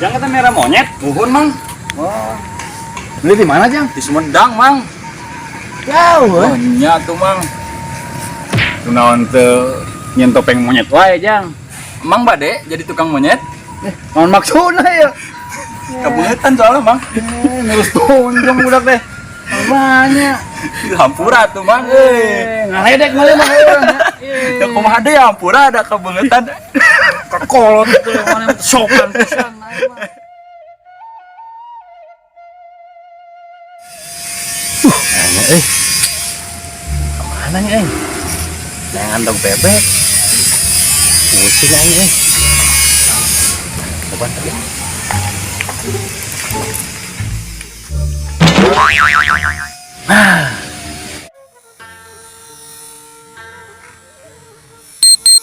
Jang, kita merah monyet, buhun mang. Oh, beli di mana Jang? Di Sumedang mang. Jauh. Oh nya tuh mang. Kunaon teu nyen topeng monyet wae Jang. Emang bade jadi tukang monyet? Naon maksudna ya? Kebangetan soalnya mang. Ngurus tunjung budak deh. Banyak. Hampura tuh mang. Ngaledek mah mah urang. Ya kumaha deui hampura ada kebangetan. Kolot itu yang mana sopan pisan. Kemana nih, jangan dong bebek. Pusing aja, Coba tadi.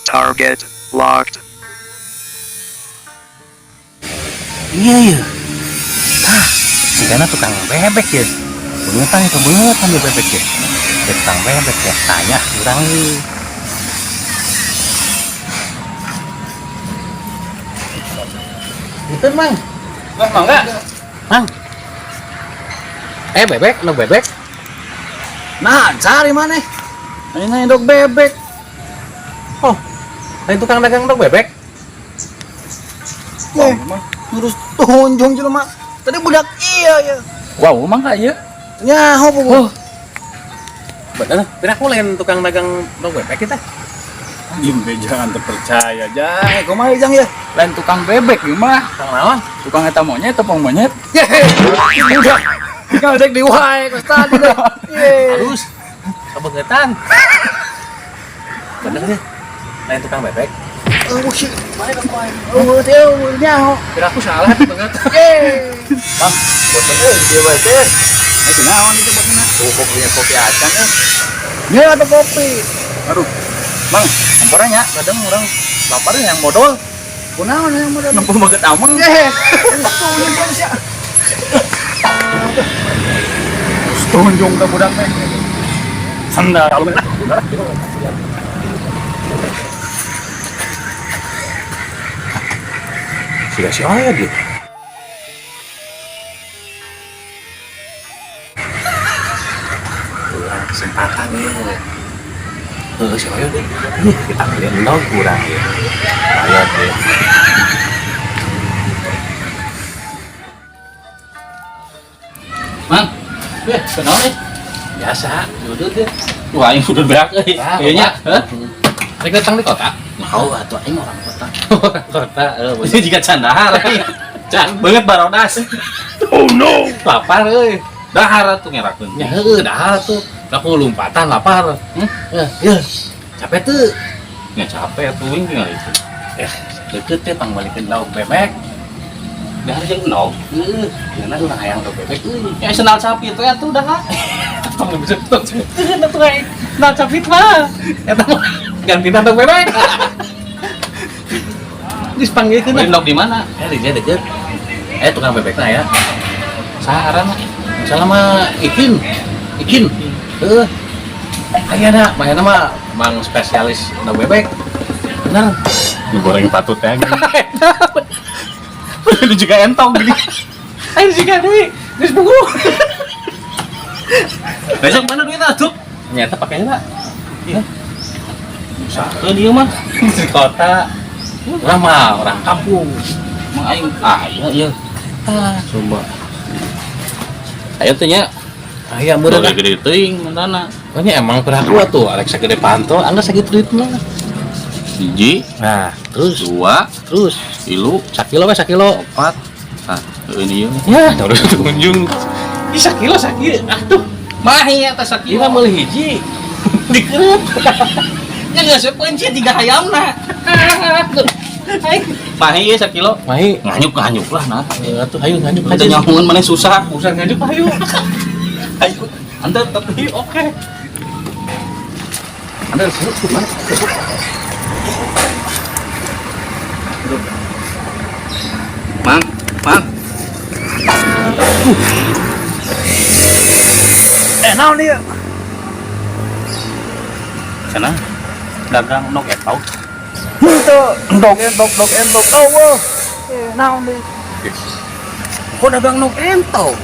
Target locked. Iya. Si Gana tukang bebek ya. Kebangetan dia bebek ya. Dia tukang bebek ya. Tanya kurang nih. Itu Mang. Wah, mangga. Mang. Bebek, lo bebek. Nah, cari mana? Ini dog bebek. Oh, ada tukang dagang dog bebek. Ngurus tunjung jelema. Tadi budak iya ya. Wow, mangga ya. Nyaho po. Oh. Bener, aku lain tukang dagang dog bebek kita. Gimbe jangan terpercaya, Jang. Kumaha Jang ya? Lain tukang bebek gimana? Kang naon? Tukang eta monyet, tepung monyet. Udah. Ngaldek di wae kos tadi deh. Harus kebangetan. Bener ya. Lain tukang bebek. Oh shit. Mana kemarin? Oh, teu nyaho. Kira aku salah kebangetan. Bang, bosan dia bae teh. Itu naon itu buatnya? Tuh kopi acang ya. Nya ada kopi. Aduh. Bang, amporanya kadang orang lapar yang modal. Kunaon yang modal? Nempel banget amang. Tunjung ke budak teh. Sandal lu. Sudah si ayah dia. Kurang kesempatan ya. Si ayah deh. Kita lihat dong kurang ya. Ayah deh. Mang, kenal nih? Biasa, duduk deh. Wah, ini udah berak kayaknya. Saya datang di kota. Mau atuh aing orang kota. Kota, ini juga candahar. Can banget barodas. Oh no, lapar euy. Dahar tuh ngerakeun. Ya heueuh, dahar tuh. Aku lompatan lapar. Ya. Capek tuh. Ya capek tuh ini tinggal itu. Deket teh pang balikeun lauk bebek. Dahar jeung endog. Karena urang hayang lauk bebek euy. Ya senal sapi teh atuh dah. Tong bisa tuh. Atuh aing. Senal sapi mah. Eta mah ganti lauk bebek. Dis panggilkeun endog di mana? Di dia deket. Tukang bebek lah ya. Saharan misalnya mah Ikin. Ayana mah mang spesialis endog bebek. Bener. Goreng patut ya. Itu juga entong gini. Ayo juga deui. Geus buku. Besok mana duit atuh? Nyata pakainya. Iya. Usahakeun ieu mah di kota. Urang mah orang kampung. Mang aing ieu. Coba. Ayo teh nya. Aya meureun gede teuing mentana. Oh nya emang peraku atuh, arek sagede panto, anda sakitu duit mah. Hiji, nah, terus dua, terus tilu, sakilo we sakilo, 4. Nah, ini yeuh. Ya, terus tunjung. Ih, sakilo sakit. Aduh. Mahi atas sakit. Ira meuli hiji. Dikeut. Nya geus peunci 3 hayamna. Mahi ya 1 kilo. Mahi. Nganyuk lah nah. Atuh hayu nganyuk Ada nyamungan mana susah. Usah nganyuk hayu. Ayo, Anda tapi oke. Anda suruh mana? Mang. Naon dia? Sana dagang nok etau. Henteu, dog entok. Oh, wah. Naon dia? Kok dagang nok ento?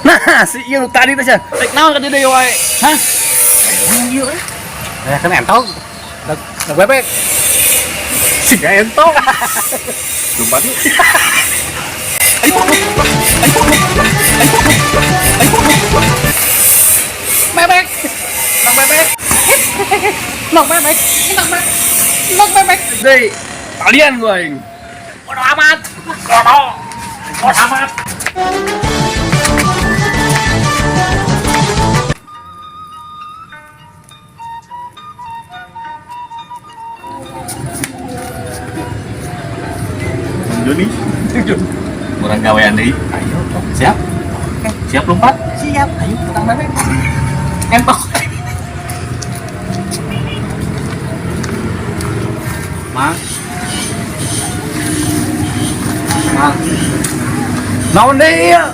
Nah, si ieu tadi teh sia. Rek naon ka dieu deui wae? Hah? Naon ieu? Kan ento. Dag bebek. Si ento. Lupa tuh. Bebek. Nok bebek. Deui, kalian gua aing. Bodo amat. Joni. Kurang gawean deui. Ayo, siap. Siap lompat? Siap. Ayo, petang bebek. Entok. Mang. Naon deui ieu?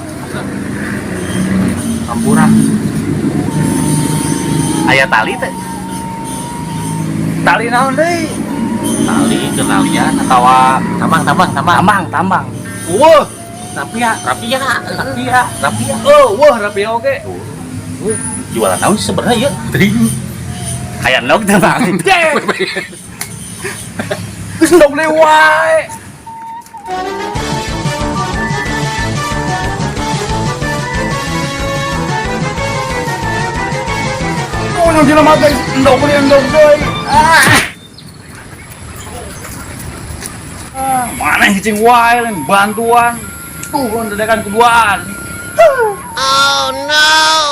Campuran. Aya tali teh. Tali naon deui? Tali kenalian atau tambang. Wah, Rapia. wah rapi oke. Jualan naon sih sebenarnya ya? Kayak nok tambang. Geus ndog deui wae. Oh, yang jelema teh ndog deui. Mana cing wae lain bantuan. Tuh, dedekan keduaan. Oh no!